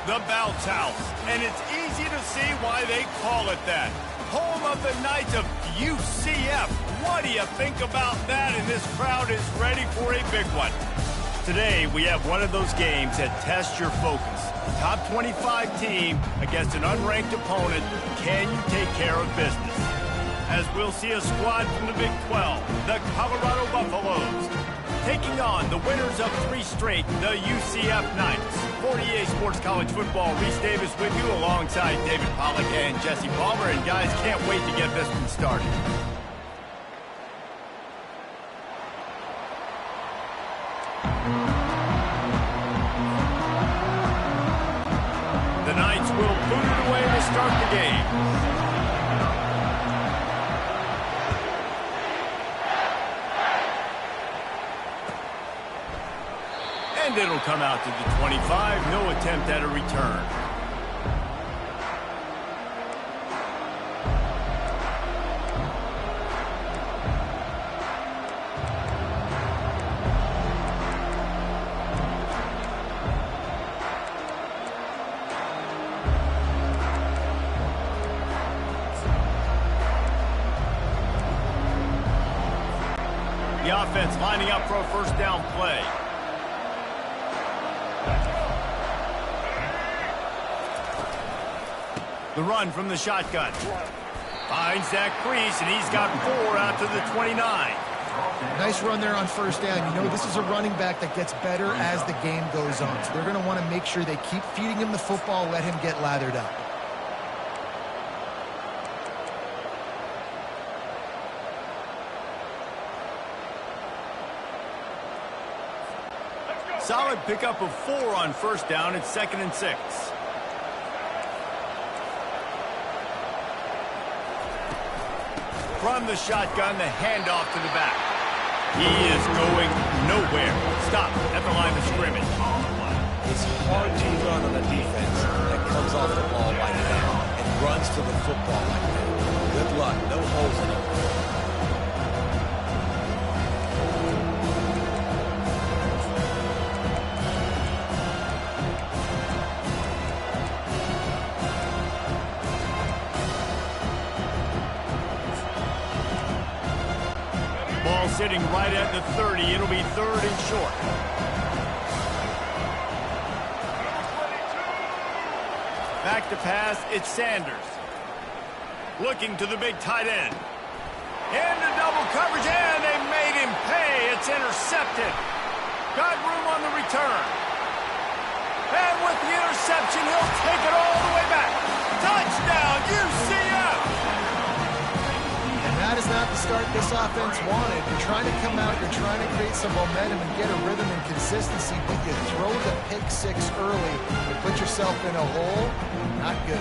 The Bounce House, and it's easy to see why they call it that. Home of the Knights of UCF. What do you think about that? And this crowd is ready for a big one. Today, we have one of those games that tests your focus. Top 25 team against an unranked opponent. Can you take care of business? As we'll see a squad from the Big 12, the Colorado Buffaloes, taking on the winners of 3 straight, the UCF Knights. 48 Sports College Football, Reese Davis with you alongside David Pollack and Jesse Palmer. And guys, can't wait to get this one started. The Knights will boot it away to start the game. And it'll come out to the 25. No attempt at a return. The offense lining up for a first down play. The run from the shotgun. Finds that crease, and he's got 4 out to the 29. Nice run there on first down. You know, this is a running back that gets better as the game goes on. So they're going to want to make sure they keep feeding him the football, let him get lathered up. Solid pickup of 4 on first down. It's 2nd and 6. From the shotgun, the handoff to the back. He is going nowhere. Stop at the line of scrimmage. It's hard to run on a defense that comes off the ball like that and runs to the football like that. Good luck. No holes in it. Sitting right at the 30. It'll be 3rd and short. Back to pass. It's Sanders. Looking to the big tight end. Into double coverage, and they made him pay. It's intercepted. Got room on the return. And with the interception, he'll take it all the way back. Touchdown, UCF! That is not the start this offense wanted. You're trying to come out, you're trying to create some momentum and get a rhythm and consistency, but you throw the pick 6 early. You put yourself in a hole. Not good.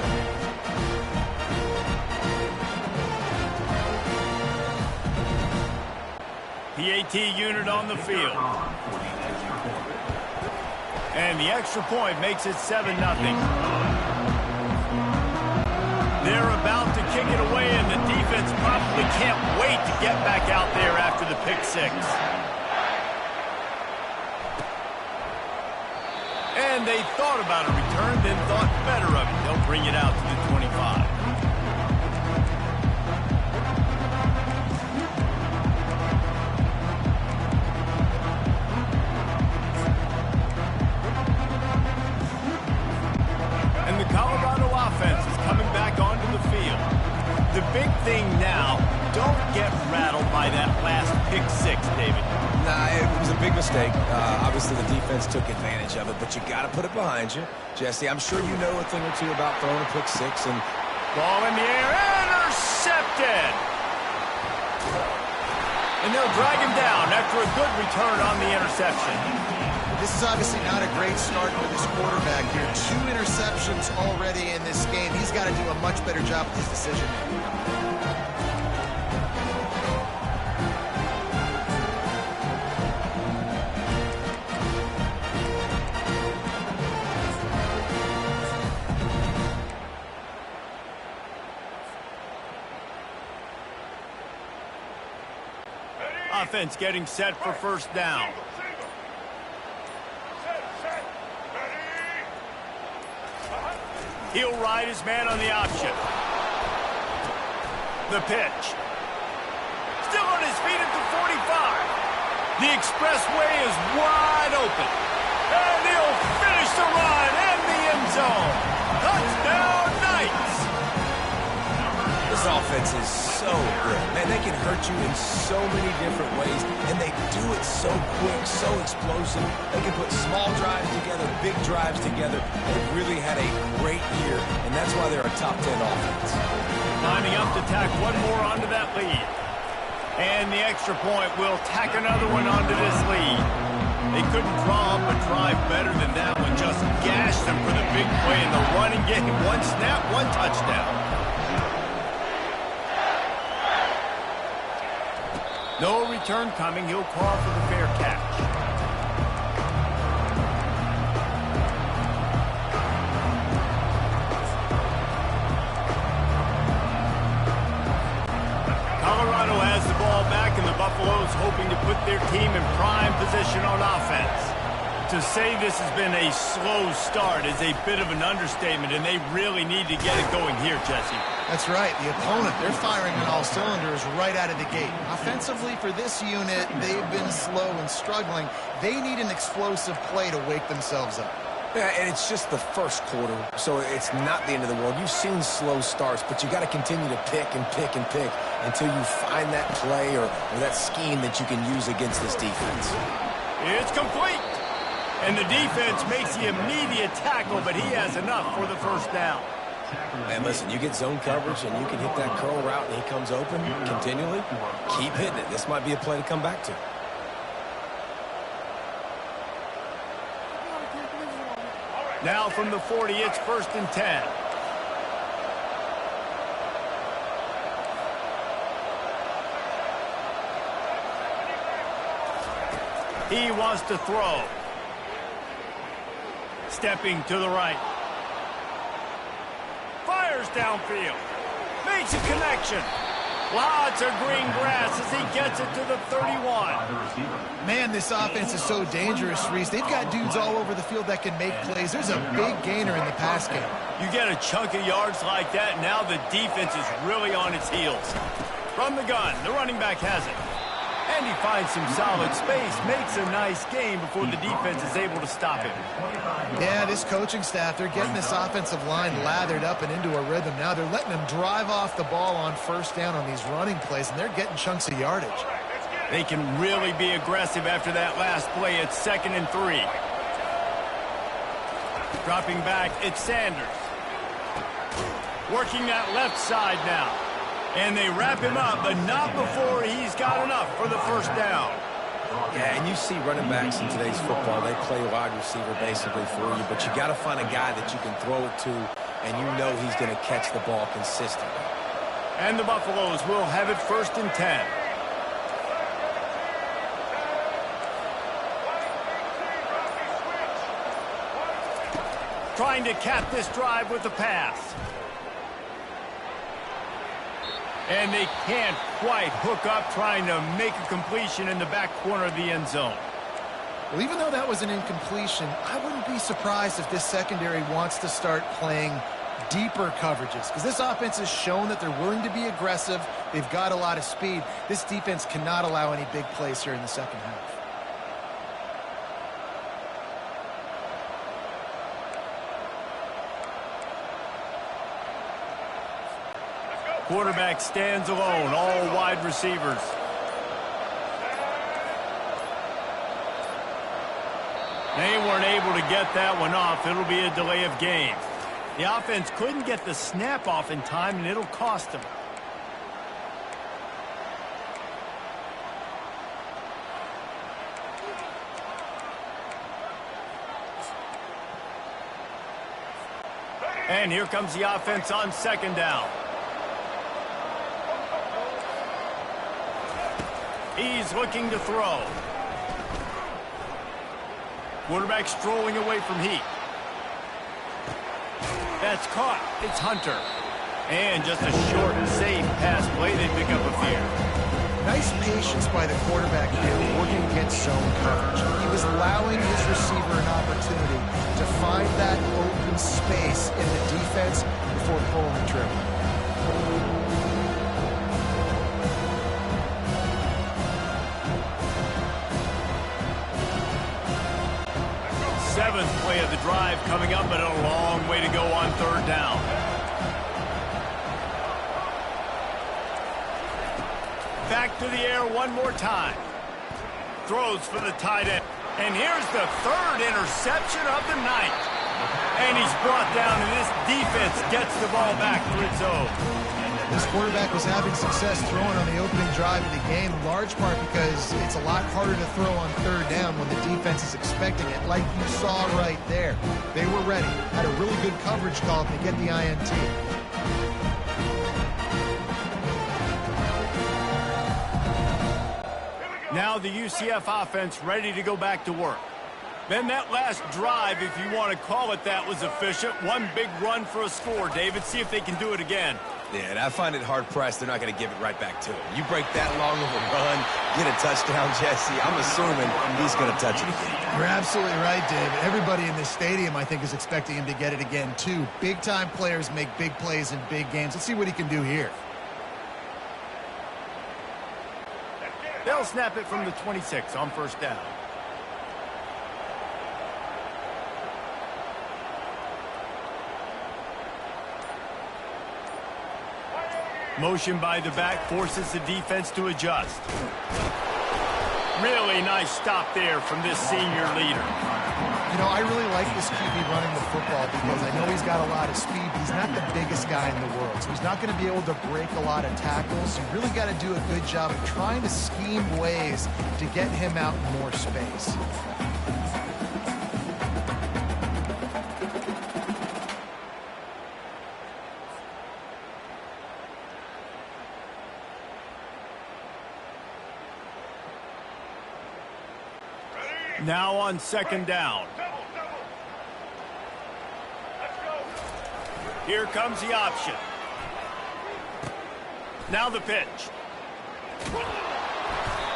PAT unit on the field. And the extra point makes it 7-0. They're about to kick it away, and the defense probably can't wait to get back out there after the pick 6. And they thought about a return, then thought better of it. They'll bring it out to the 25. And the Colorado offense is coming back onto the field. The big thing now, don't get rattled by that last pick 6, David. Nah, it was a big mistake. Obviously, the defense took advantage of it, but you got to put it behind you. Jesse, I'm sure you know a thing or two about throwing a pick 6. And ball in the air, intercepted! And they'll drag him down after a good return on the interception. This is obviously not a great start for this quarterback here. 2 interceptions already in this game. He's got to do a much better job with his decision. Offense getting set for first down. He'll ride his man on the option. The pitch. Still on his feet at the 45. The expressway is wide open. And he'll finish the run in the end zone. Touchdown, Knights! This offense is so good. Man, they can hurt you in so many different ways, and they do it so quick, so explosive. They can put small drives together, big drives together. They've really had a great year, and that's why they're a top 10 offense. Lining up to tack one more onto that lead. And the extra point will tack another one onto this lead. They couldn't draw up a drive better than that one. Just gashed them for the big play in the running game. One snap, one touchdown. No return coming. He'll call for the fair catch. Colorado has the ball back, and the Buffaloes hoping to put their team in prime position on offense. To say this has been a slow start is a bit of an understatement, and they really need to get it going here, Jesse. That's right. The opponent, they're firing on all cylinders right out of the gate. Offensively, for this unit, they've been slow and struggling. They need an explosive play to wake themselves up. Yeah, and it's just the first quarter, so it's not the end of the world. You've seen slow starts, but you got to continue to pick and pick and pick until you find that play or that scheme that you can use against this defense. It's complete. And the defense makes the immediate tackle, but he has enough for the first down. And listen, you get zone coverage and you can hit that curl route and he comes open continually. Keep hitting it. This might be a play to come back to. Now from the 40, it's 1st and 10. He wants to throw. Stepping to the right. Fires downfield. Makes a connection. Lots of green grass as he gets it to the 31. Man, this offense is so dangerous, Reese. They've got dudes all over the field that can make plays. There's a big gainer in the pass game. You get a chunk of yards like that, now the defense is really on its heels. From the gun, the running back has it. And he finds some solid space, makes a nice gain before the defense is able to stop him. Yeah, this coaching staff, they're getting this offensive line lathered up and into a rhythm. Now they're letting them drive off the ball on first down on these running plays, and they're getting chunks of yardage. They can really be aggressive after that last play. It's 2nd and 3. Dropping back, it's Sanders. Working that left side now. And they wrap him up, but not before he's got enough for the first down. Yeah, and you see running backs in today's football, they play wide receiver basically for you, but you got to find a guy that you can throw it to, and you know he's going to catch the ball consistently. And the Buffaloes will have it 1st and 10. Trying to cap this drive with a pass. And they can't quite hook up, trying to make a completion in the back corner of the end zone. Well, even though that was an incompletion, I wouldn't be surprised if this secondary wants to start playing deeper coverages, because this offense has shown that they're willing to be aggressive. They've got a lot of speed. This defense cannot allow any big plays here in the second half. Quarterback stands alone, all wide receivers. They weren't able to get that one off. It'll be a delay of game. The offense couldn't get the snap off in time, and it'll cost them. And here comes the offense on 2nd down. He's looking to throw. Quarterback strolling away from Heat. That's caught. It's Hunter. And just a short and safe pass play. They pick up a fear. Nice patience by the quarterback here, working against zone coverage. He was allowing his receiver an opportunity to find that open space in the defense before pulling the trigger. Seventh play of the drive coming up, but a long way to go on third down. Back to the air one more time. Throws for the tight end. And here's the third interception of the night. And he's brought down, and this defense gets the ball back to its own. This quarterback was having success throwing on the opening drive of the game, in large part because it's a lot harder to throw on third down when the defense is expecting it, like you saw right there. They were ready, had a really good coverage call to get the INT. Now the UCF offense ready to go back to work. Then that last drive, if you want to call it that, was efficient. One big run for a score, David. See if they can do it again. Yeah, and I find it hard-pressed they're not going to give it right back to him. You break that long of a run, get a touchdown, Jesse, I'm assuming he's going to touch it again. You're absolutely right, David. Everybody in this stadium, I think, is expecting him to get it again, too. Big-time players make big plays in big games. Let's see what he can do here. They'll snap it from the 26 on first down. Motion by the back forces the defense to adjust. Really nice stop there from this senior leader. You know, I really like this QB running the football because I know he's got a lot of speed, but he's not the biggest guy in the world. So he's not going to be able to break a lot of tackles. You really got to do a good job of trying to scheme ways to get him out in more space. Now on second down. Here comes the option. Now the pitch.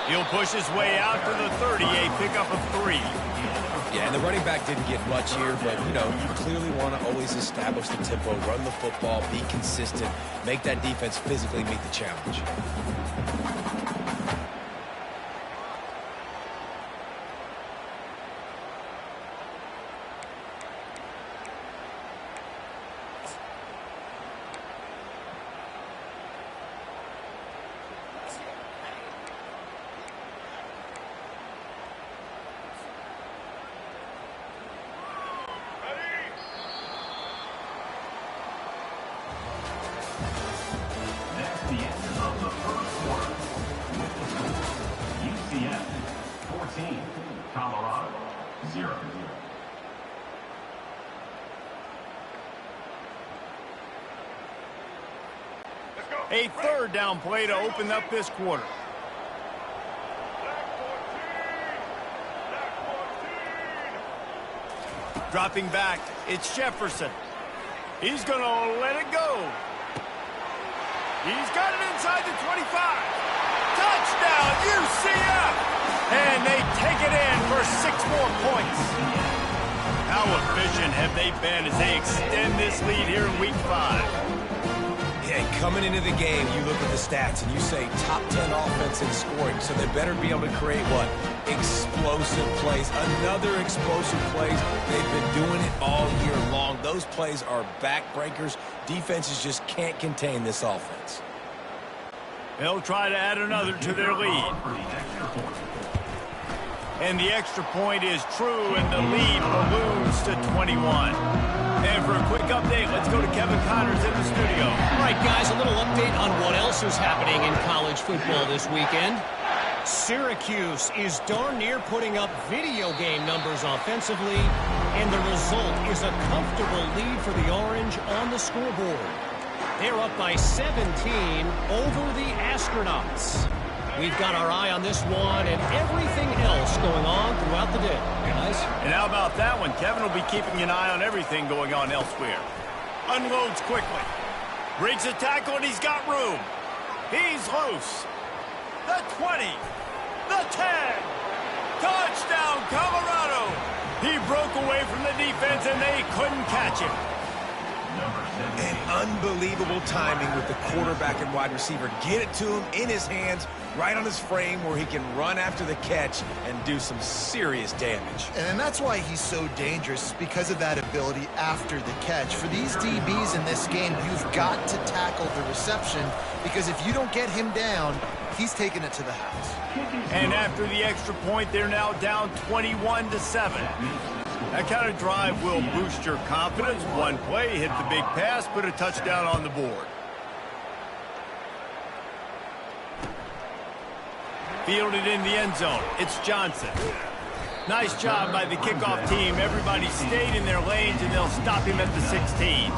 He'll push his way out to the 30, a pickup of 3. Yeah, and the running back didn't get much here, but, you know, you clearly want to always establish the tempo, run the football, be consistent, make that defense physically meet the challenge. A third down play to open up this quarter. Dropping back, it's Jefferson. He's going to let it go. He's got it inside the 25. Touchdown, UCF! And they take it in for 6 more points. How efficient have they been as they extend this lead here in Week 5? Yeah, coming into the game, you look at the stats and you say top 10 offense in scoring, so they better be able to create what? Explosive plays. Another explosive plays. They've been doing it all year long. Those plays are backbreakers. Defenses just can't contain this offense. They'll try to add another to their lead. And the extra point is true, and the lead balloons to 21. And for a quick update, let's go to Kevin Connors in the studio. All right, guys, a little update on what else is happening in college football this weekend. Syracuse is darn near putting up video game numbers offensively, and the result is a comfortable lead for the Orange on the scoreboard. They're up by 17 over the Astronauts. We've got our eye on this one and everything else going on throughout the day, guys. And how about that one? Kevin will be keeping an eye on everything going on elsewhere. Unloads quickly. Breaks a tackle, and he's got room. He's loose. The 20. The 10. Colorado. He broke away from the defense, and they couldn't catch him. And unbelievable timing with the quarterback and wide receiver. Get it to him in his hands, right on his frame where he can run after the catch and do some serious damage. And that's why he's so dangerous, because of that ability after the catch. For these DBs in this game, you've got to tackle the reception, because if you don't get him down, he's taking it to the house. And after the extra point, they're now down 21-7. That kind of drive will boost your confidence. One play, hit the big pass, put a touchdown on the board. Fielded in the end zone. It's Johnson. Nice job by the kickoff team. Everybody stayed in their lanes, and they'll stop him at the 16.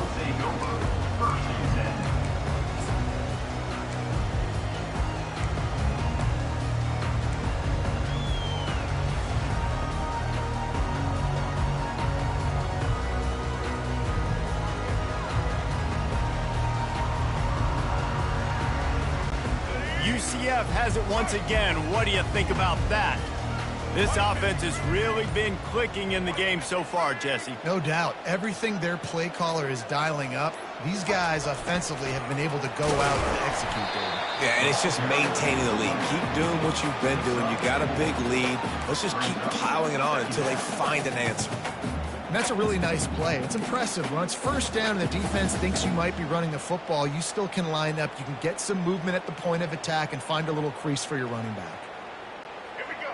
UCF has it once again. What do you think about that? This offense has really been clicking in the game so far, Jesse. No doubt. Everything their play caller is dialing up, these guys offensively have been able to go out and execute, David. Yeah, and it's just maintaining the lead. Keep doing what you've been doing. You got a big lead. Let's just keep piling it on until they find an answer. And that's a really nice play. It's impressive. When it's first down and the defense thinks you might be running the football, you still can line up. You can get some movement at the point of attack and find a little crease for your running back.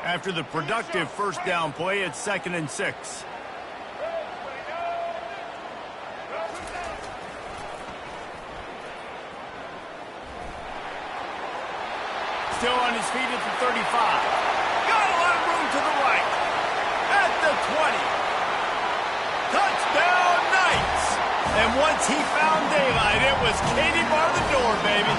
After the productive first down play, it's 2nd and 6. Still on his feet at the 35. Got a lot of room to the right. At the 20. Touchdown, Knights! And once he found daylight, it was Katie bar the door, baby.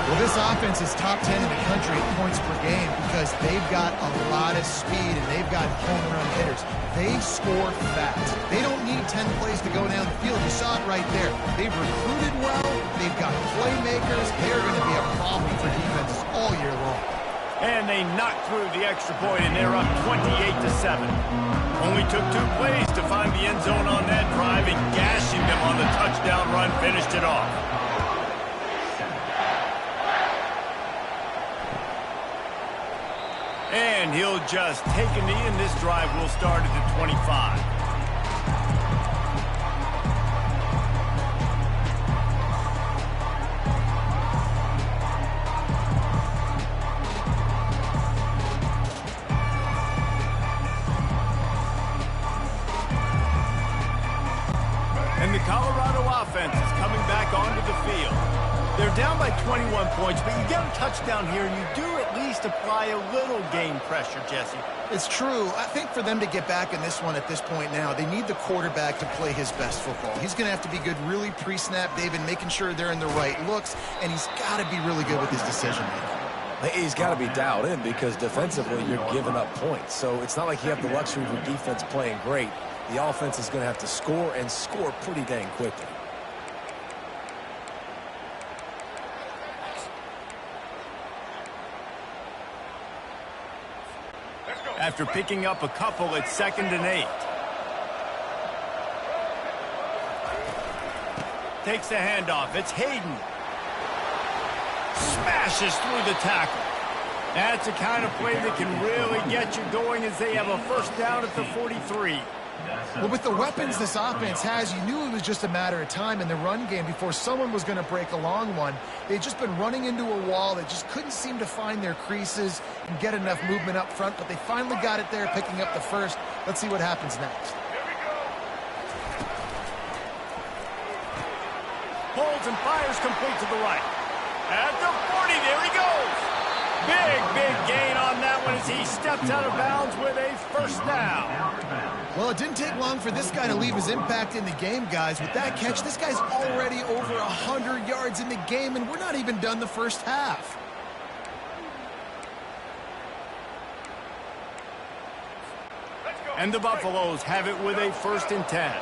Well, this offense is top 10 in the country at points per game because they've got a lot of speed and they've got home run hitters. They score fast. They don't need 10 plays to go down the field. You saw it right there. They've recruited well. They've got playmakers. They're going to be a problem for defenses all year long. And they knocked through the extra point, and they're up 28-7. Only took 2 plays to find the end zone on that drive, and gashing them on the touchdown run finished it off. And he'll just take a knee, and this drive will start at the 25. And the Colorado offense is coming back onto the field. They're down by 21 points, but you get a touchdown here, and you do at least apply a little game pressure, Jesse. It's true. I think for them to get back in this one at this point now, they need the quarterback to play his best football. He's going to have to be good really pre-snap, David, making sure they're in the right looks, and he's got to be really good with his decision-making. He's got to be dialed in because defensively you're giving up points. So it's not like you have the luxury of your defense playing great. The offense is going to have to score and score pretty dang quickly. After picking up a couple, it's 2nd and 8. Takes the handoff. It's Hayden. Smashes through the tackle. That's the kind of play that can really get you going as they have a first down at the 43. Well, with the weapons this offense has, you knew it was just a matter of time in the run game before someone was going to break a long one. They'd just been running into a wall. They just couldn't seem to find their creases and get enough movement up front, but they finally got it there, picking up the first. Let's see what happens next. Holds and fires complete to the right. At the 40, there he goes. Big gain on that one as he steps out of bounds with a first down. Well, it didn't take long for this guy to leave his impact in the game, guys. With that catch, this guy's already over 100 yards in the game, and we're not even done the first half. And the Buffaloes have it with a 1st and 10.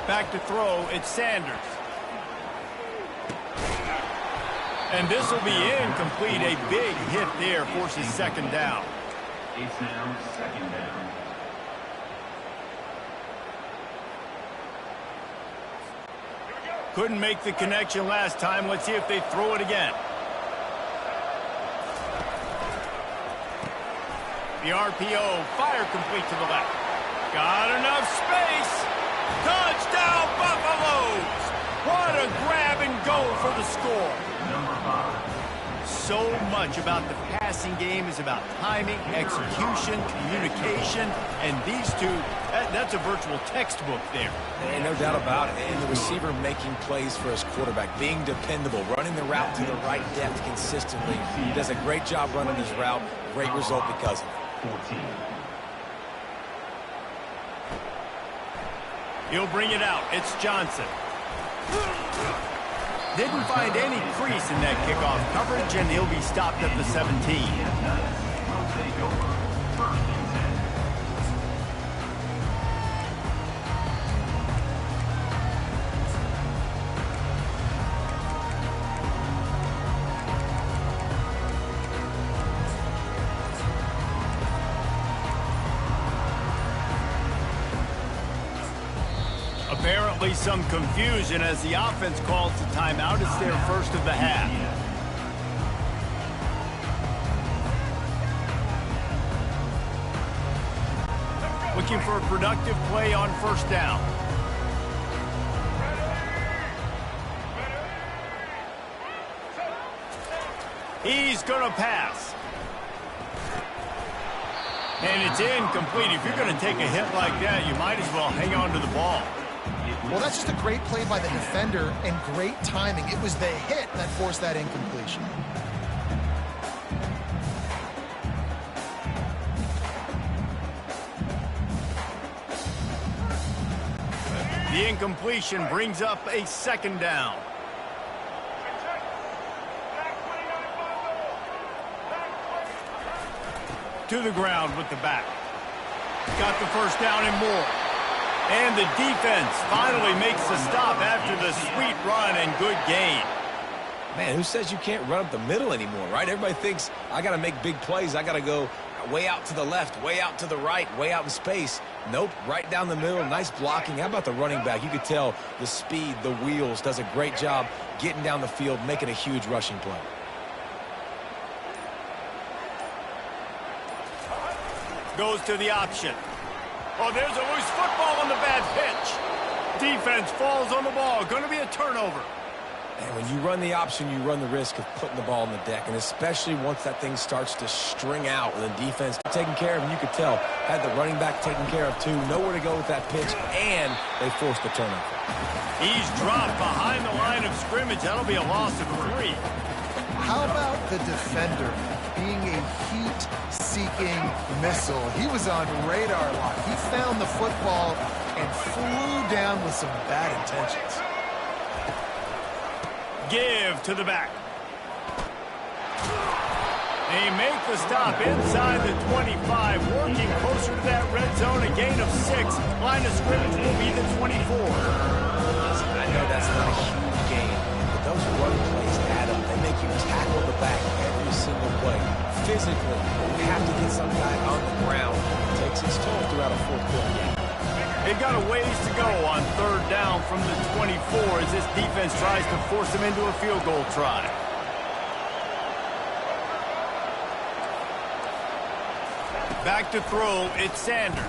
Back to throw, it's Sanders. And this will be incomplete. A big hit there forces second down. It's now second down. Couldn't make the connection last time. Let's see if they throw it again. The RPO, fire complete to the left. Got enough space. Touchdown, Buffaloes! What a grab and go for the score. Number 5. So much about the passing game is about timing, execution, communication, and these two, that's a virtual textbook there. And no doubt about it. And the receiver making plays for his quarterback, being dependable, running the route to the right depth consistently. He does a great job running his route. Great result because of it. 14. He'll bring it out. It's Johnson. Didn't find any crease in that kickoff coverage, and he'll be stopped at the 17. Will take over. First and 10. Apparently some confusion as the offense calls the timeout. It's their first of the half. Looking for a productive play on first down. He's going to pass. And it's incomplete. If you're going to take a hit like that, you might as well hang on to the ball. Well, that's just a great play by the defender and great timing. It was the hit that forced that incompletion. The incompletion brings up a second down. To the ground with the back. Got the first down and more. And the defense finally makes the stop after the sweet run and good gain. Man, who says you can't run up the middle anymore, right? Everybody thinks I got to make big plays. I got to go way out to the left, way out to the right, way out in space. Nope, right down the middle. Nice blocking. How about the running back? You could tell the speed, the wheels, does a great job getting down the field, making a huge rushing play. Goes to the option. Oh, there's a loose football on the bad pitch. Defense falls on the ball. Going to be a turnover. And when you run the option, you run the risk of putting the ball on the deck, and especially once that thing starts to string out and the defense taking care of him, you could tell. Had the running back taken care of, too. Nowhere to go with that pitch, and they forced the turnover. He's dropped behind the line of scrimmage. That'll be a loss of 3. How about the defender being a heat-seeking missile? He was on radar lock. He found the football and flew down with some bad intentions. Give to the back. They make the stop inside the 25, working closer to that red zone, a gain of 6. Line of scrimmage will be the 24. Listen, I know that's not a huge gain, but those run plays add up. They make you tackle the back every single play. Physically, we have to get some guy on the ground. It takes its toll throughout a fourth quarter game. They've got a ways to go on third down from the 24 as this defense tries to force them into a field goal try. Back to throw, it's Sanders.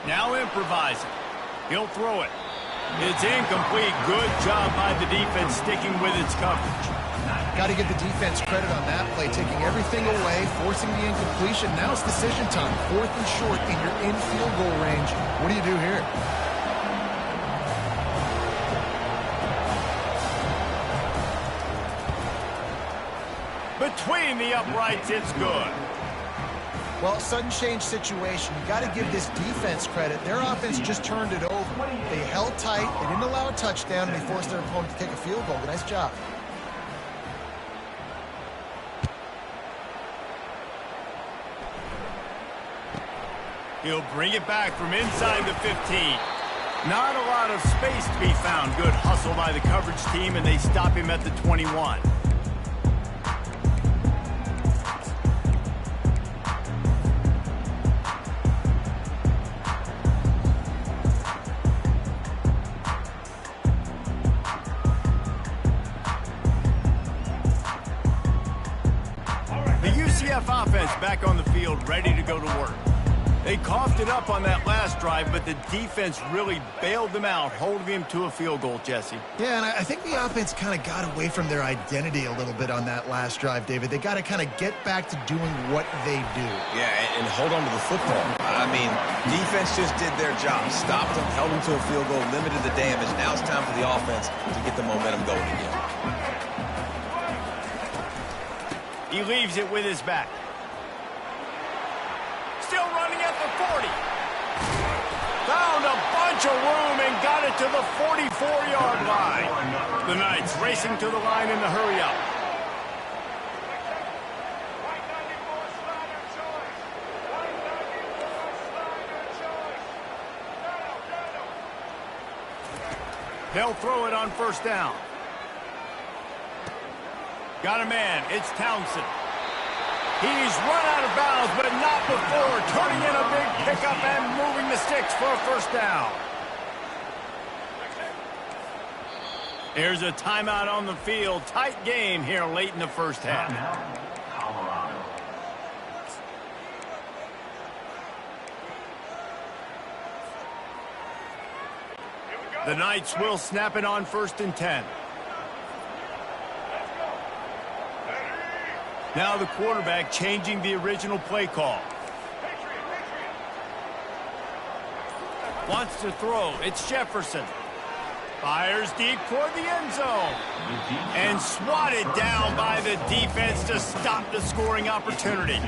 Now improvising. He'll throw it. It's incomplete. Good job by the defense sticking with its coverage. Got to give the defense credit on that play, taking everything away, forcing the incompletion. Now it's decision time. 4th and short, and you're in field goal range. What do you do here? Between the uprights, it's good. Well, sudden change situation. You got to give this defense credit. Their offense just turned it over. They held tight. They didn't allow a touchdown, and they forced their opponent to kick a field goal. Nice job. He'll bring it back from inside the 15. Not a lot of space to be found. Good hustle by the coverage team, and they stop him at the 21. offense back on the field, ready to go to work. They coughed it up on that last drive, but the defense really bailed them out, holding them to a field goal, Jesse. Yeah, and I think the offense kind of got away from their identity a little bit on that last drive, David. They got to kind of get back to doing what they do. Yeah, and hold on to the football. I mean, defense just did their job. Stopped them, held them to a field goal, limited the damage. Now it's time for the offense to get the momentum going again. He leaves it with his back. Still running at the 40. Found a bunch of room and got it to the 44-yard line. The Knights racing to the line in the hurry up. They'll throw it on first down. Got a man. It's Townsend. He's run out of bounds, but not before turning in a big pickup and moving the sticks for a first down. Here's a timeout on the field. Tight game here late in the first half. Colorado. The Knights will snap it on 1st and 10. Now the quarterback changing the original play call. Wants to throw. It's Jefferson. Fires deep toward the end zone. And swatted down by the defense to stop the scoring opportunity.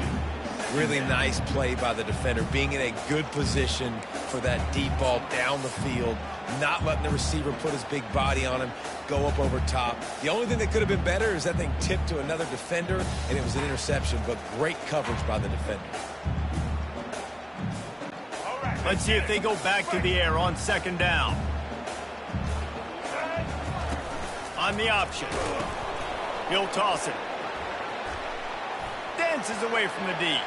Really nice play by the defender, being in a good position for that deep ball down the field, not letting the receiver put his big body on him, go up over top. The only thing that could have been better is that thing tipped to another defender, and it was an interception, but great coverage by the defender. Let's see if they go back to the air on 2nd down. On the option. He'll toss it. Dances away from the D.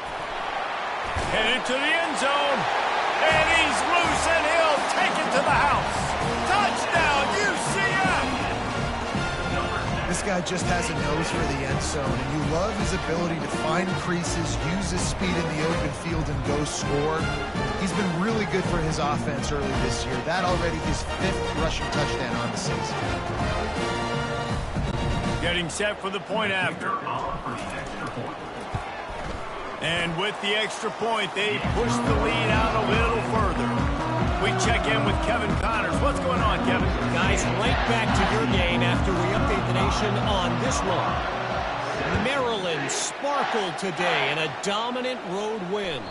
Headed to the end zone. And he's loose, and he'll take it to the house. Touchdown, UCF! This guy just has a nose for the end zone, and you love his ability to find creases, use his speed in the open field, and go score. He's been really good for his offense early this year. That already his 5th rushing touchdown on the season. Getting set for the point after. And with the extra point, they push the lead out a little further. We check in with Kevin Connors. What's going on, Kevin? Guys, right back to your game after we update the nation on this one. Maryland sparkled today in a dominant road win.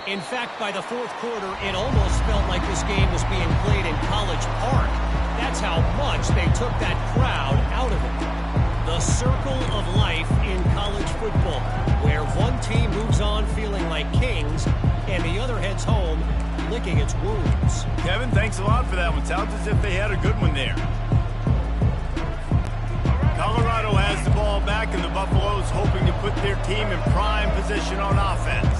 In fact, by the 4th quarter, it almost felt like this game was being played in College Park. That's how much they took that crowd out of it. The circle of life in college football, where one team moves on feeling like kings and the other heads home licking its wounds. Kevin, thanks a lot for that one. Sounds as if they had a good one there. Colorado has the ball back, and the Buffaloes hoping to put their team in prime position on offense.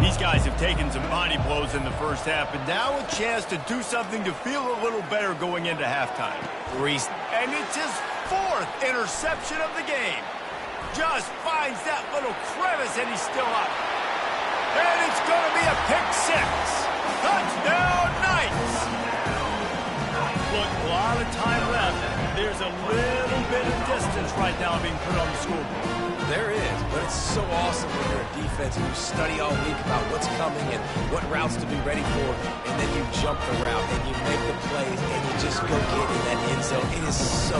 These guys have taken some body blows in the first half, but now a chance to do something to feel a little better going into halftime. And it's his 4th interception of the game. Just finds that little crevice, and he's still up. And it's going to be a pick 6. Touchdown, Knights! Look, a lot of time left. There's a little bit of distance right now being put on the scoreboard. There is, but it's so awesome when you're a defense and you study all week about what's coming and what routes to be ready for, and then you jump the route and you make the plays and you just go get in that end zone. It is so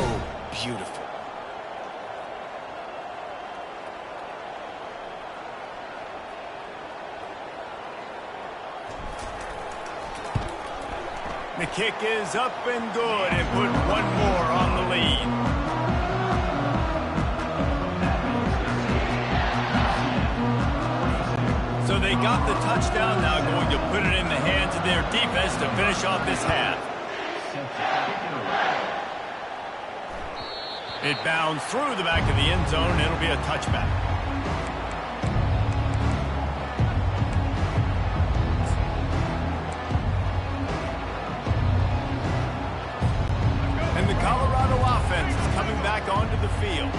beautiful. The kick is up and good, and put one more on the lead. So they got the touchdown, now going to put it in the hands of their defense to finish off this half. It bounds through the back of the end zone, and it'll be a touchback. And the Colorado offense is coming back onto the field.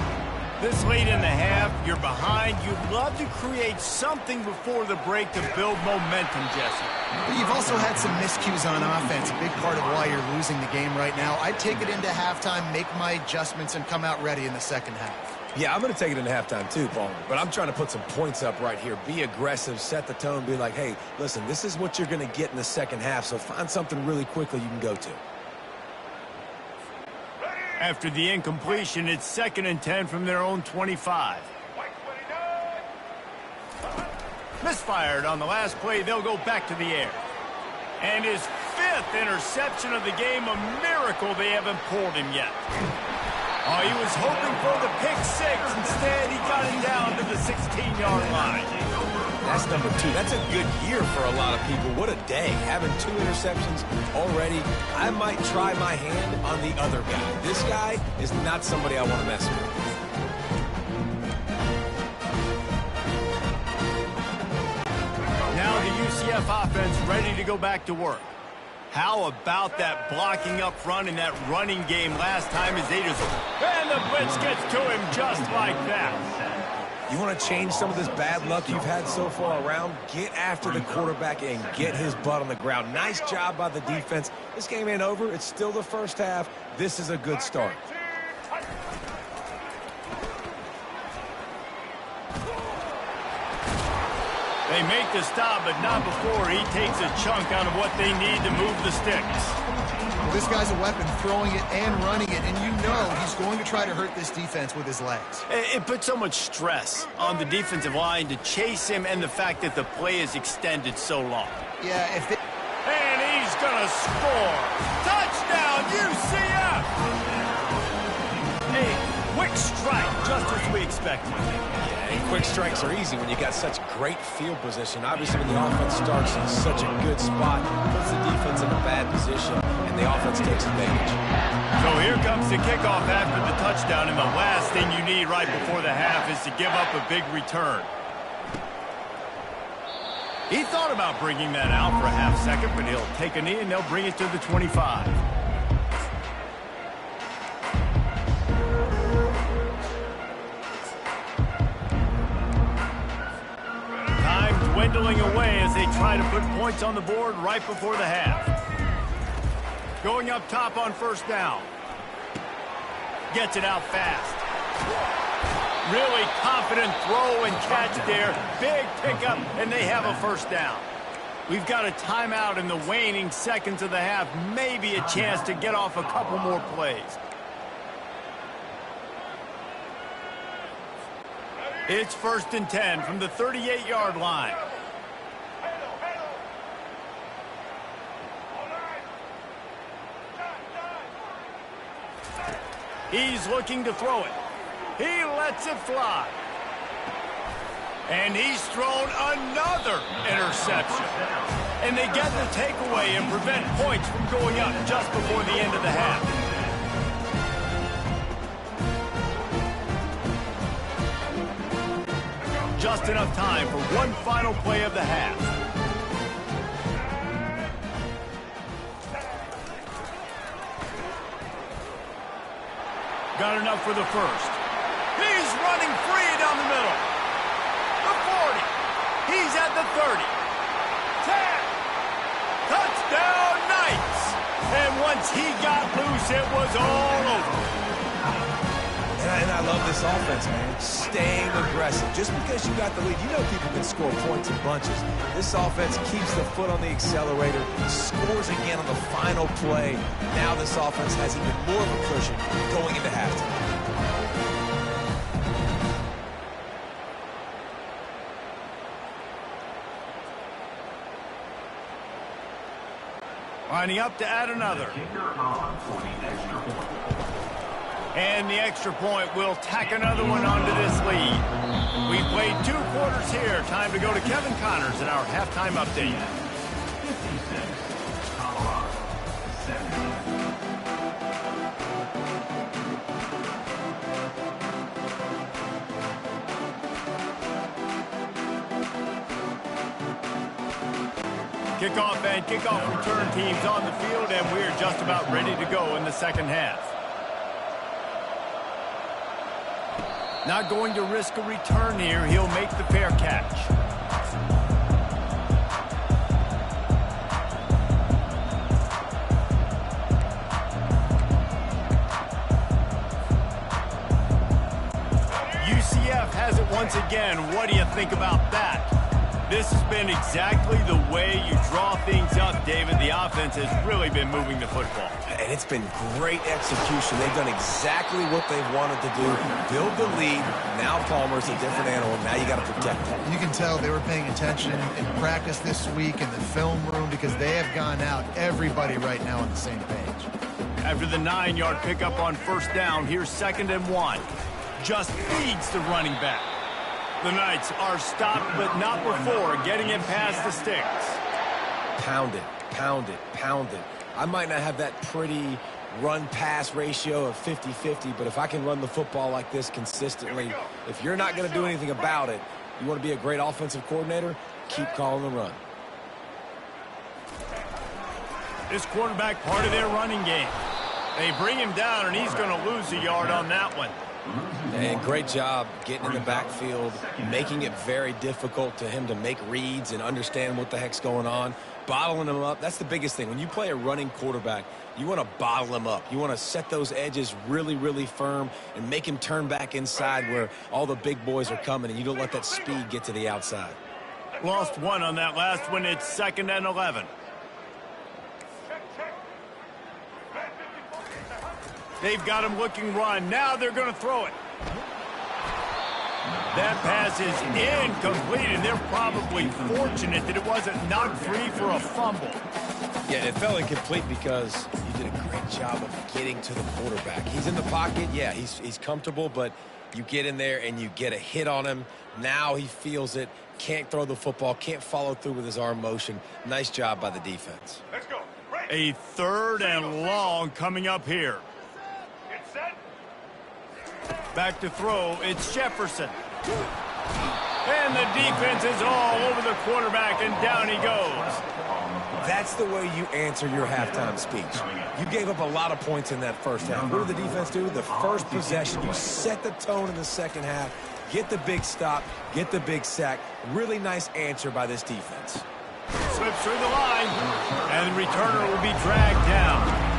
This late in the half, you're behind. You'd love to create something before the break to build momentum, Jesse. But you've also had some miscues on offense, a big part of why you're losing the game right now. I'd take it into halftime, make my adjustments, and come out ready in the second half. Yeah, I'm going to take it into halftime too, Paul. But I'm trying to put some points up right here. Be aggressive, set the tone, be like, hey, listen, this is what you're going to get in the second half, so find something really quickly you can go to. After the incompletion, it's 2nd and 10 from their own 25. Misfired on the last play. They'll go back to the air. And his 5th interception of the game, a miracle they haven't pulled him yet. Oh, he was hoping for the pick 6. Instead, he got it down to the 16-yard line. That's number 2. That's a good year for a lot of people. What a day. Having 2 interceptions already. I might try my hand on the other guy. This guy is not somebody I want to mess with. Now the UCF offense ready to go back to work. How about that blocking up front in that running game last time as they just... And the blitz gets to him just like that. You want to change some of this bad luck you've had so far around? Get after the quarterback and get his butt on the ground. Nice job by the defense. This game ain't over. It's still the first half. This is a good start. They make the stop, but not before he takes a chunk out of what they need to move the sticks. Well, this guy's a weapon, throwing it and running it, and you know he's going to try to hurt this defense with his legs. It puts so much stress on the defensive line to chase him and the fact that the play is extended so long. Yeah, if they... And he's going to score. Touchdown, UCF! A quick strike, just as we expected. And quick strikes are easy when you got such great field position. Obviously, when the offense starts in such a good spot, puts the defense in a bad position, and the offense takes advantage. So here comes the kickoff after the touchdown, and the last thing you need right before the half is to give up a big return. He thought about bringing that out for a half second, but he'll take a knee, and they'll bring it to the 25. Dwindling away as they try to put points on the board right before the half. Going up top on first down. Gets it out fast. Really confident throw and catch there. Big pickup, and they have a first down. We've got a timeout in the waning seconds of the half. Maybe a chance to get off a couple more plays. It's 1st and 10 from the 38-yard line. He's looking to throw it. He lets it fly. And he's thrown another interception. And they get the takeaway and prevent points from going up just before the end of the half. Just enough time for one final play of the half. Got enough for the first. He's running free down the middle. The 40. He's at the 30. 10. Touchdown, Knights. And once he got loose, it was all over. And I love this offense, man. Staying aggressive. Just because you got the lead, you know people can score points in bunches. This offense keeps the foot on the accelerator, scores again on the final play. Now this offense has even more of a cushion going into halftime. Lining up to add another. And the extra point will tack another one onto this lead. We played 2 quarters here. Time to go to Kevin Connors in our halftime update. 56, Colorado, 70. Kickoff and kickoff return teams on the field, and we're just about ready to go in the second half. Not going to risk a return here. He'll make the fair catch. UCF has it once again. What do you think about that? This has been exactly the way you draw things up, David. The offense has really been moving the football. And it's been great execution. They've done exactly what they've wanted to do. Build the lead. Now Palmer's a different animal. Now you got to protect it. You can tell they were paying attention in practice this week in the film room because they have gone out, everybody right now on the same page. After the 9-yard pickup on first down, here's 2nd and 1. Just feeds the running back. The Knights are stopped, but not before getting it past the sticks. Pound it, pound it, pound it. I might not have that pretty run-pass ratio of 50-50, but if I can run the football like this consistently, if you're not going to do anything about it, you want to be a great offensive coordinator, keep calling the run. This quarterback part of their running game. They bring him down, and he's going to lose a yard on that one. And great job getting in the backfield, making it very difficult to him to make reads and understand what the heck's going on, bottling him up. That's the biggest thing. When you play a running quarterback, you want to bottle him up. You want to set those edges really, really firm and make him turn back inside where all the big boys are coming, and you don't let that speed get to the outside. Lost one on that last one. It's 2nd and 11. They've got him looking run. Now they're going to throw it. That pass is incomplete, and they're probably fortunate that it wasn't knocked free for a fumble. Yeah, it fell incomplete because you did a great job of getting to the quarterback. He's in the pocket. Yeah, he's comfortable, but you get in there and you get a hit on him. Now he feels it, can't throw the football, can't follow through with his arm motion. Nice job by the defense. Let's go. Right. A 3rd and long coming up here. Back to throw, it's Jefferson. And the defense is all over the quarterback, and down he goes. That's the way you answer your halftime speech. You gave up a lot of points in that first half. What did the defense do? The first possession, you set the tone in the second half, get the big stop, get the big sack. Really nice answer by this defense. Slips through the line, and the returner will be dragged down.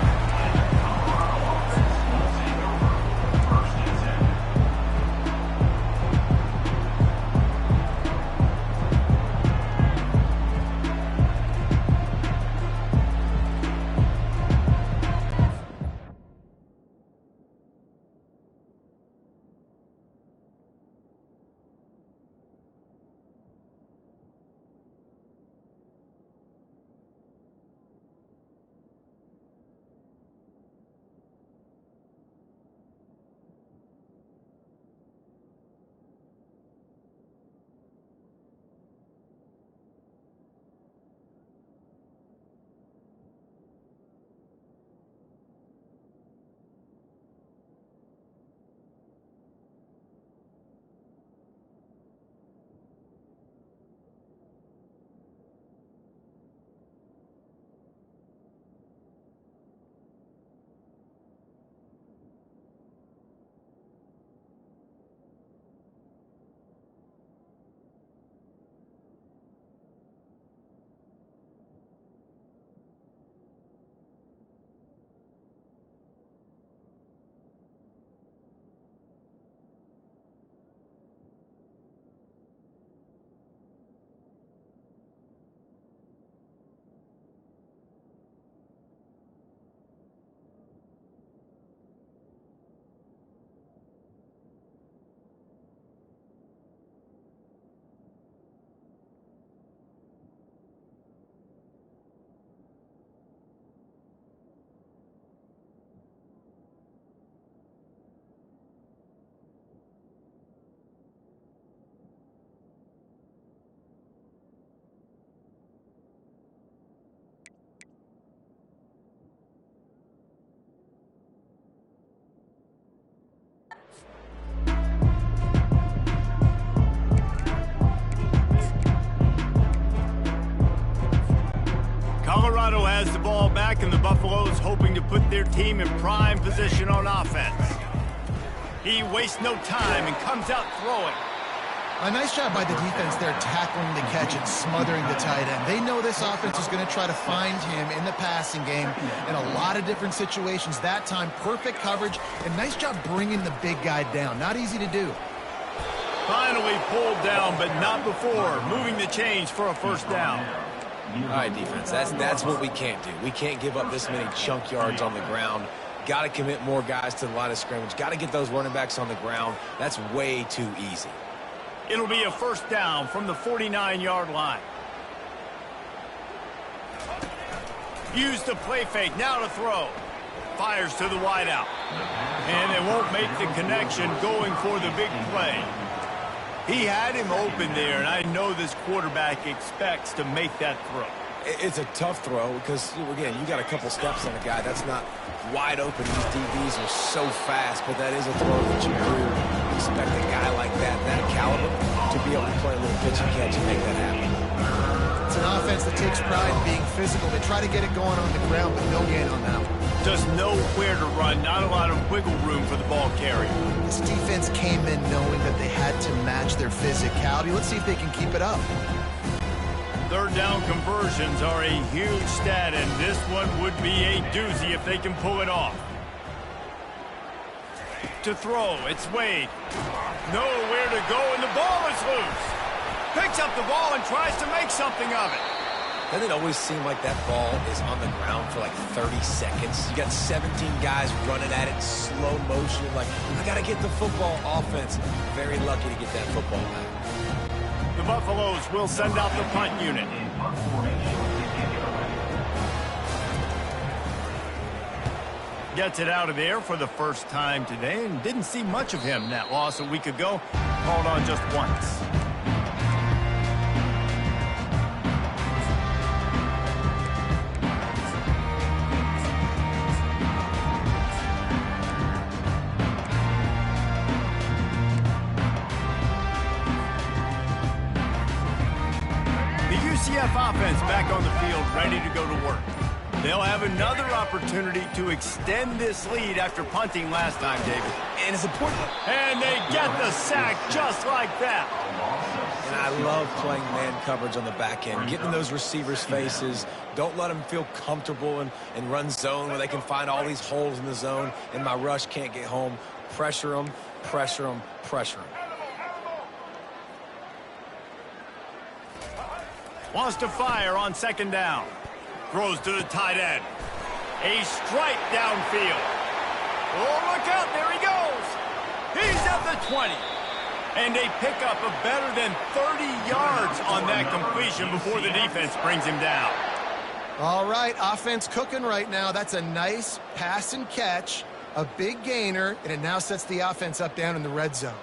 Colorado has the ball back, and the Buffaloes hoping to put their team in prime position on offense. He wastes no time and comes out throwing. A nice job by the defense there tackling the catch and smothering the tight end. They know this offense is going to try to find him in the passing game in a lot of different situations. That time, perfect coverage, and nice job bringing the big guy down. Not easy to do. Finally pulled down, but not before. Moving the chains for a first down. All right, defense, that's what we can't do. We can't give up this many chunk yards on the ground. Got to commit more guys to the line of scrimmage. Got to get those running backs on the ground. That's way too easy. It'll be a first down from the 49-yard line. Use the play fake, now to throw. Fires to the wideout. And they won't make the connection going for the big play. He had him open there, and I know this quarterback expects to make that throw. It's a tough throw because, again, you got a couple steps on a guy. That's not wide open. These DBs are so fast, but that is a throw that you do expect a guy like that caliber, to be able to play a little pitch and catch and make that happen. It's an offense that takes pride in being physical. They try to get it going on the ground, but no gain on that one. Just know where to run. Not a lot of wiggle room for the ball carrier. This defense came in knowing that they had to match their physicality. Let's see if they can keep it up. Third down conversions are a huge stat, and this one would be a doozy if they can pull it off. To throw, it's Wade. Nowhere to go, and the ball is loose. Picks up the ball and tries to make something of it. Doesn't it always seem like that ball is on the ground for like 30 seconds? You got 17 guys running at it, slow motion, like, I got to get the football. Offense, very lucky to get that football back. The Buffaloes will send out the punt unit. Gets it out of there for the first time today, and didn't see much of him. That loss a week ago, called on just once. CF offense back on the field, ready to go to work. They'll have another opportunity to extend this lead after punting last time, David. And it's important. And they get the sack just like that. And I love playing man coverage on the back end, getting in those receivers' faces. Don't let them feel comfortable and run zone where they can find all these holes in the zone and my rush can't get home. Pressure them, pressure them, pressure them. Wants to fire on second down. Throws to the tight end. A strike downfield. Oh, look out. There he goes. He's at the 20. And they pick up a better than 30 yards on that completion before the defense brings him down. All right, offense cooking right now. That's a nice pass and catch, a big gainer, and it now sets the offense up down in the red zone.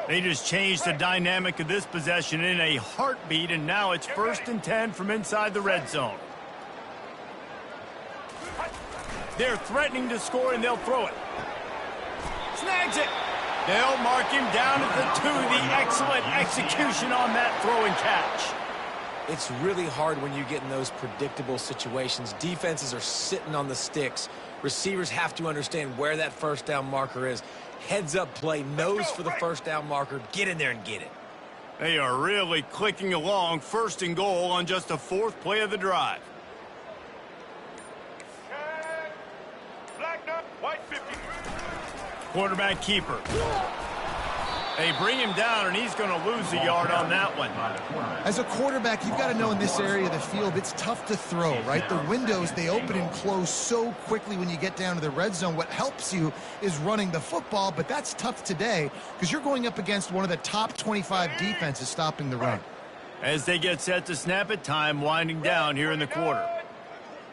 They just changed the dynamic of this possession in a heartbeat, and now it's 1st and 10 from inside the red zone. They're threatening to score, and they'll throw it. Snags it. They'll mark him down at the 2. The excellent execution on that throw and catch. It's really hard when you get in those predictable situations. Defenses are sitting on the sticks. Receivers have to understand where that first down marker is. Heads-up play, nose for the first down marker. Get in there and get it. They are really clicking along. 1st and goal on just the 4th play of the drive. Quarterback keeper. They bring him down, and he's going to lose a yard on that one. As a quarterback, you've got to know in this area of the field, it's tough to throw, right? The windows, they open and close so quickly when you get down to the red zone. What helps you is running the football, but that's tough today because you're going up against one of the top 25 defenses stopping the run. As they get set to snap it, time winding down here in the quarter.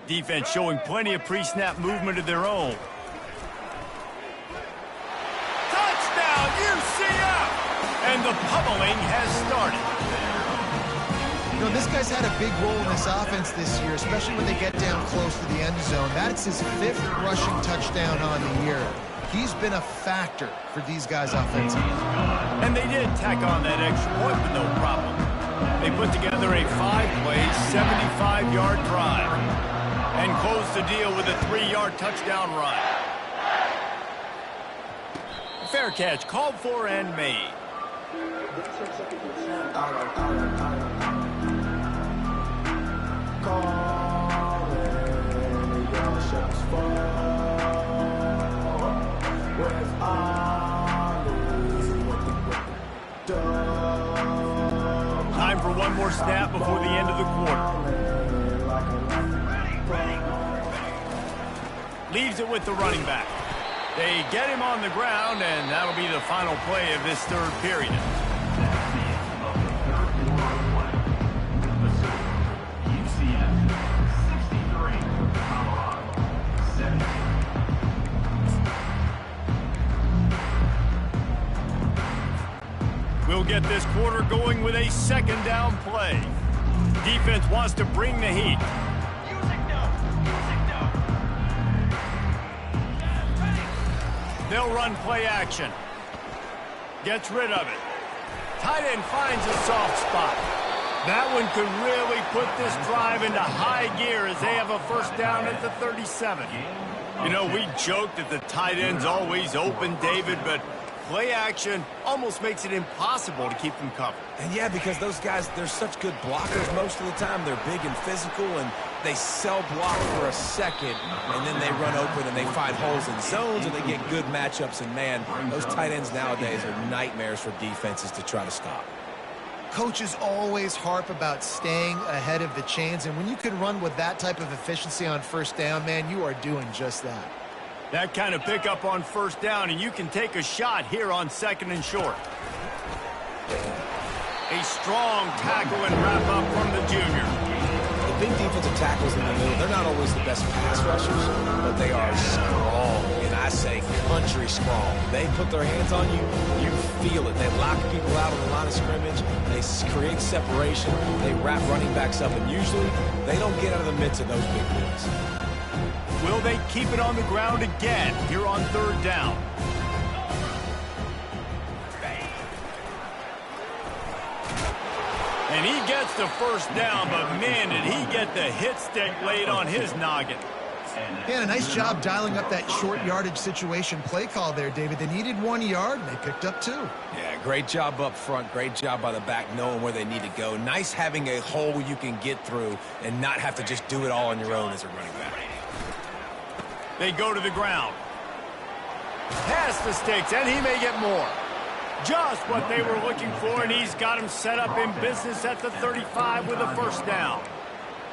Defense showing plenty of pre-snap movement of their own. UCF! And the pummeling has started. You know, this guy's had a big role in this offense this year, especially when they get down close to the end zone. That's his 5th rushing touchdown on the year. He's been a factor for these guys offensively. And they did tack on that extra point with no problem. They put together a 5-play, 75-yard drive and closed the deal with a 3-yard touchdown run. Fair catch, called for and made. Time for one more snap before the end of the quarter. Leaves it with the running back. They get him on the ground, and that'll be the final play of this third period. We'll get this quarter going with a second down play. Defense wants to bring the heat. They'll run play action. Gets rid of it. Tight end finds a soft spot. That one could really put this drive into high gear as they have a first down at the 37. You know, we joked that the tight end's always open, David, but play action almost makes it impossible to keep them covered. And yeah, because those guys, they're such good blockers most of the time. They're big and physical, and they sell block for a second, and then they run open and they find holes in zones, and they get good matchups. And man, those tight ends nowadays are nightmares for defenses to try to stop. Coaches always harp about staying ahead of the chains, and when you can run with that type of efficiency on first down, man, you are doing just that. That kind of pickup on first down, and you can take a shot here on second and short. A strong tackle and wrap up from the junior. The big defensive tackles in the middle, they're not always the best pass rushers, but they are strong, and I say country strong. They put their hands on you, you feel it. They lock people out on the line of scrimmage. They create separation. They wrap running backs up, and usually they don't get out of the midst of those big boys. Will they keep it on the ground again here on third down? And he gets the first down, but man, did he get the hit stick laid on his noggin. Yeah, a nice job dialing up that short yardage situation play call there, David. They needed 1 yard, and they picked up 2. Yeah, great job up front. Great job by the back knowing where they need to go. Nice having a hole you can get through and not have to just do it all on your own as a running back. They go to the ground. Past the sticks, and he may get more. Just what they were looking for, and he's got him set up in business at the 35 with a first down.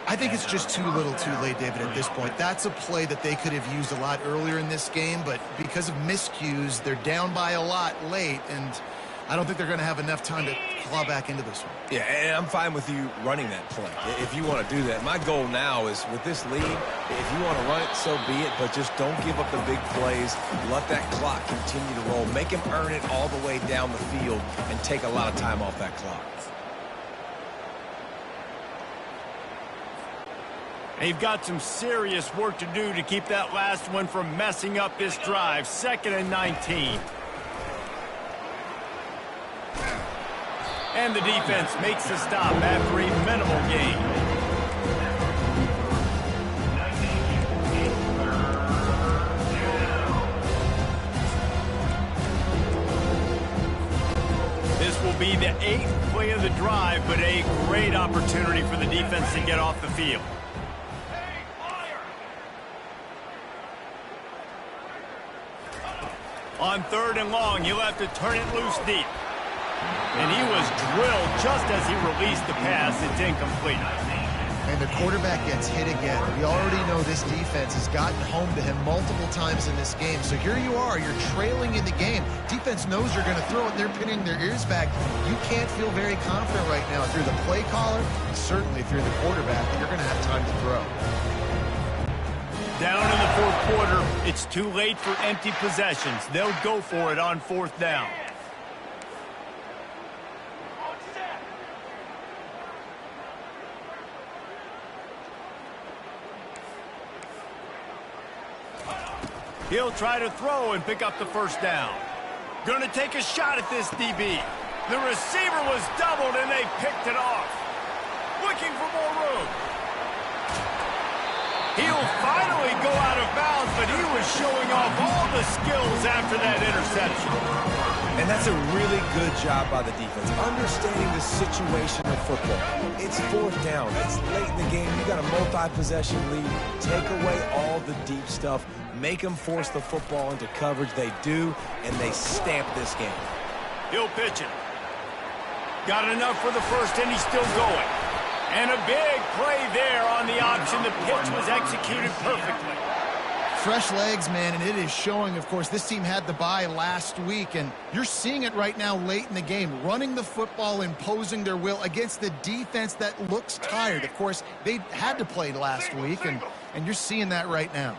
I think it's just too little too late, David, at this point. That's a play that they could have used a lot earlier in this game, but because of miscues, they're down by a lot late, and I don't think they're going to have enough time to claw back into this one. Yeah, and I'm fine with you running that play if you want to do that. My goal now is with this lead, if you want to run it, so be it, but just don't give up the big plays. Let that clock continue to roll. Make him earn it all the way down the field and take a lot of time off that clock. They've got some serious work to do to keep that last one from messing up this drive. 2nd and 19. And the defense makes the stop after a minimal gain. This will be the 8th play of the drive, but a great opportunity for the defense to get off the field. On 3rd and long, he'll have to turn it loose deep. And he was drilled just as he released the pass. It's incomplete. And the quarterback gets hit again. We already know this defense has gotten home to him multiple times in this game. So here you are. You're trailing in the game. Defense knows you're going to throw it. They're pinning their ears back. You can't feel very confident right now if you're the play caller, and certainly if you're the quarterback, that you're going to have time to throw. Down in the 4th quarter, it's too late for empty possessions. They'll go for it on 4th down. He'll try to throw and pick up the first down. Gonna take a shot at this DB. The receiver was doubled and they picked it off. Looking for more room. He'll finally go out of bounds, but he was showing off all the skills after that interception. And that's a really good job by the defense, understanding the situation of football. It's fourth down. It's late in the game. You got a multi-possession lead. Take away all the deep stuff. Make them force the football into coverage. They do, and they stamp this game. He'll pitch it. Got enough for the first, and he's still going. And a big play there on the option. The pitch was executed perfectly. Fresh legs, man, and it is showing, of course, this team had the bye last week, and you're seeing it right now late in the game, running the football, imposing their will against the defense that looks tired. Of course, they had to play last week, and you're seeing that right now.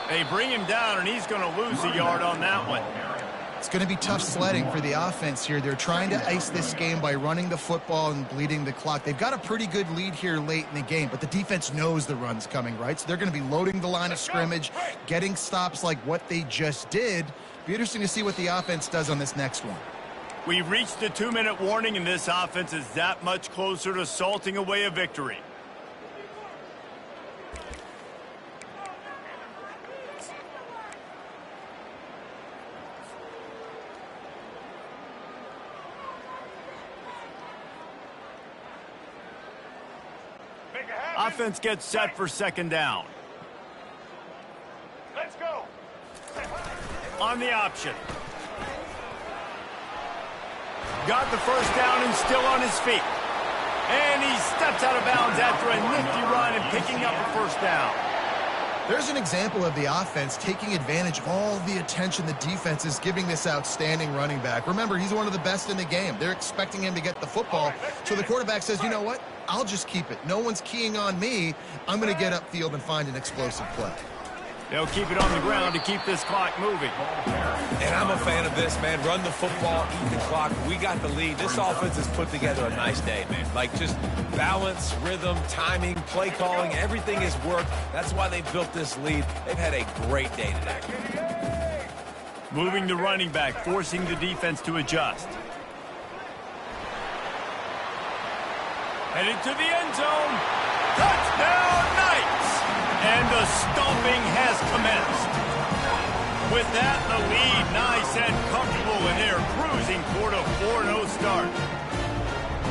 They bring him down, and he's going to lose a yard on that one. It's going to be tough sledding for the offense here. They're trying to ice this game by running the football and bleeding the clock. They've got a pretty good lead here late in the game, but the defense knows the run's coming, right? So they're going to be loading the line of scrimmage, getting stops like what they just did. Be interesting to see what the offense does on this next one. We've reached the 2-minute warning, and this offense is that much closer to salting away a victory. Offense gets set for second down. Let's go. On the option. Got the first down and still on his feet. And he steps out of bounds after a nifty run and picking up a first down. There's an example of the offense taking advantage of all the attention the defense is giving this outstanding running back. Remember, he's one of the best in the game. They're expecting him to get the football. So the quarterback says, you know what? I'll just keep it. No one's keying on me. I'm going to get upfield and find an explosive play. They'll keep it on the ground to keep this clock moving. And I'm a fan of this, man. Run the football, eat the clock. We got the lead. This offense has put together a nice day, man. Like, just balance, rhythm, timing, play calling, everything has worked. That's why they built this lead. They've had a great day today. Moving the running back, forcing the defense to adjust. Headed to the end zone. Touchdown, Knights! And the stomping has commenced. With that, the lead nice and comfortable, and they're cruising toward a 4-0 start.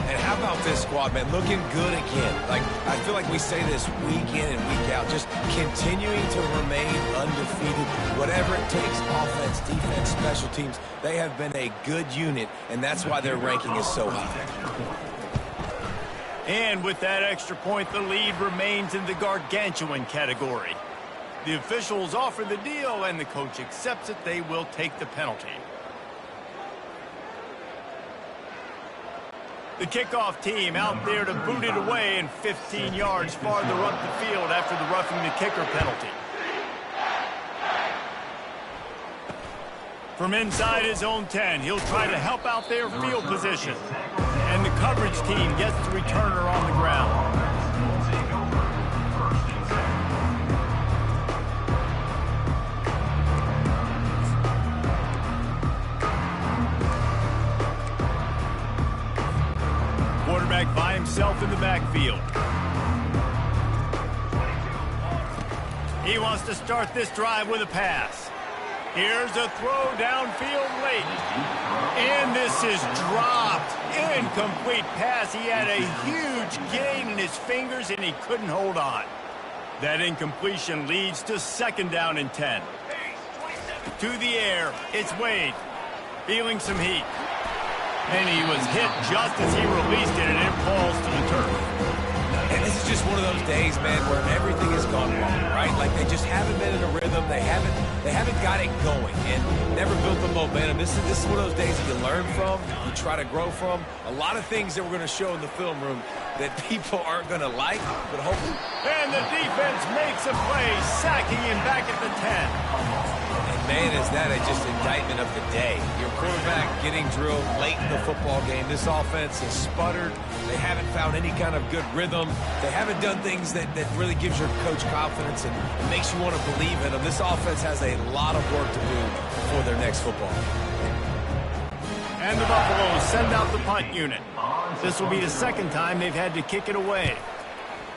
And how about this squad, man? Looking good again. Like, I feel like we say this week in and week out, just continuing to remain undefeated. Whatever it takes, offense, defense, special teams, they have been a good unit, and that's why their ranking is so high. And with that extra point, the lead remains in the gargantuan category. The officials offer the deal, and the coach accepts it. They will take the penalty. The kickoff team out there to boot it away and 15 yards farther up the field after the roughing the kicker penalty. From inside his own 10, he'll try to help out their field position. And the coverage team gets the returner on the ground. Quarterback by himself in the backfield. He wants to start this drive with a pass. Here's a throw downfield late. And this is dropped. Incomplete pass. He had a huge gain in his fingers, and he couldn't hold on. That incompletion leads to second down and 10. To the air, it's Wade. Feeling some heat. And he was hit just as he released it, and it falls to the turf. And this is just one of those days, man, where everything has gone wrong, right? Like, they just haven't been in a rhythm. They haven't got it going and never built the momentum. This is one of those days that you learn from, you try to grow from. A lot of things that we're going to show in the film room that people aren't going to like, but hopefully. And the defense makes a play, sacking him back at the 10. Man, is that just indictment of the day. Your quarterback getting drilled late in the football game. This offense has sputtered. They haven't found any kind of good rhythm. They haven't done things that really gives your coach confidence and makes you want to believe in them. This offense has a lot of work to do for their next football game. And the Buffaloes send out the punt unit. This will be the second time they've had to kick it away.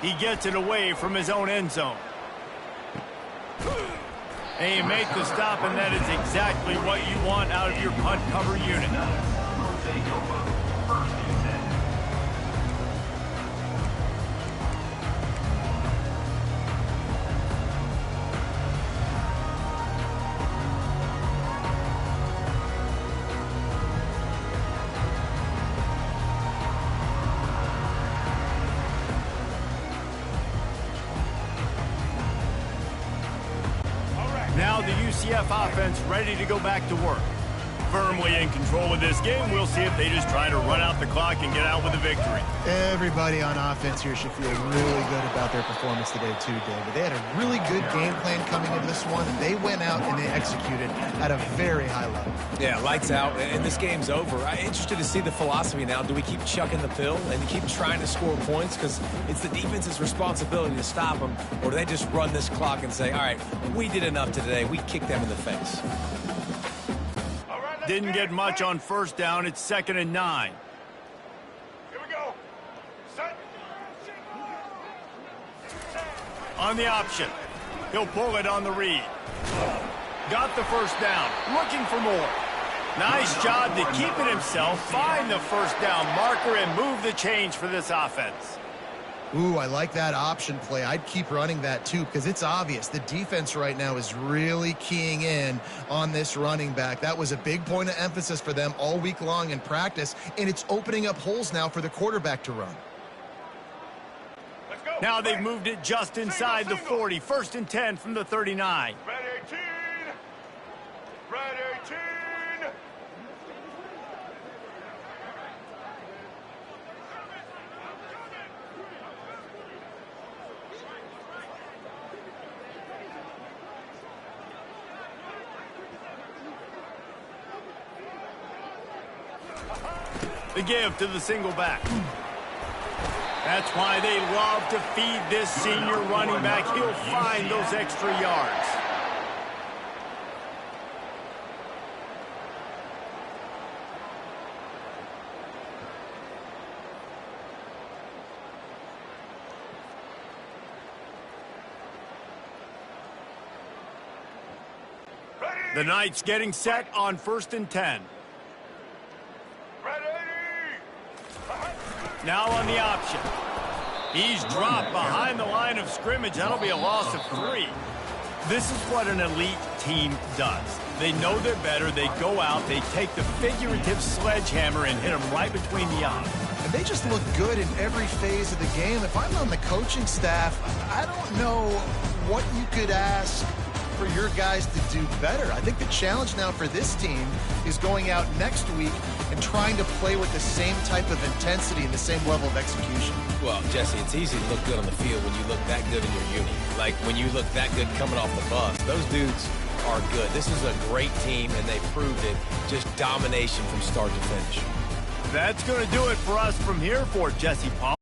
He gets it away from his own end zone. And you make the stop, and that is exactly what you want out of your punt cover unit. Now the UCF offense ready to go back to work. Firmly in control of this game. We'll see if they just try to run out the clock and get out with a victory. Everybody on offense here should feel really good about their performance today too, David. They had a really good game plan coming into this one, and they went out and they executed at a very high level. Yeah, lights out, and this game's over. I'm interested to see the philosophy now. Do we keep chucking the pill and keep trying to score points because it's the defense's responsibility to stop them, or do they just run this clock and say, all right, we did enough today. We kicked them in the face. Didn't get much on first down. It's 2nd and 9. Here we go. Set. On the option. He'll pull it on the read. Got the first down. Looking for more. Nice job to keep it himself, find the first down marker, and move the change for this offense. Ooh, I like that option play. I'd keep running that too because it's obvious the defense right now is really keying in on this running back. That was a big point of emphasis for them all week long in practice, and it's opening up holes now for the quarterback to run. Let's go. Now they've moved it just inside the 40. 1st and 10 from the 39. Red 18. Red 18. The give to the single back. That's why they love to feed this senior running back. He'll find those extra yards. The Knights getting set on 1st and 10. Now on the option. He's dropped behind the line of scrimmage. That'll be a loss of 3. This is what an elite team does. They know they're better. They go out. They take the figurative sledgehammer and hit them right between the eyes. And they just look good in every phase of the game. If I'm on the coaching staff, I don't know what you could ask for your guys to do better. I think the challenge now for this team is going out next week and trying to play with the same type of intensity and the same level of execution. Well, Jesse, it's easy to look good on the field when you look that good in your uni. Like when you look that good coming off the bus. Those dudes are good. This is a great team, and they proved it. Just domination from start to finish. That's going to do it for us from here for Jesse Paul.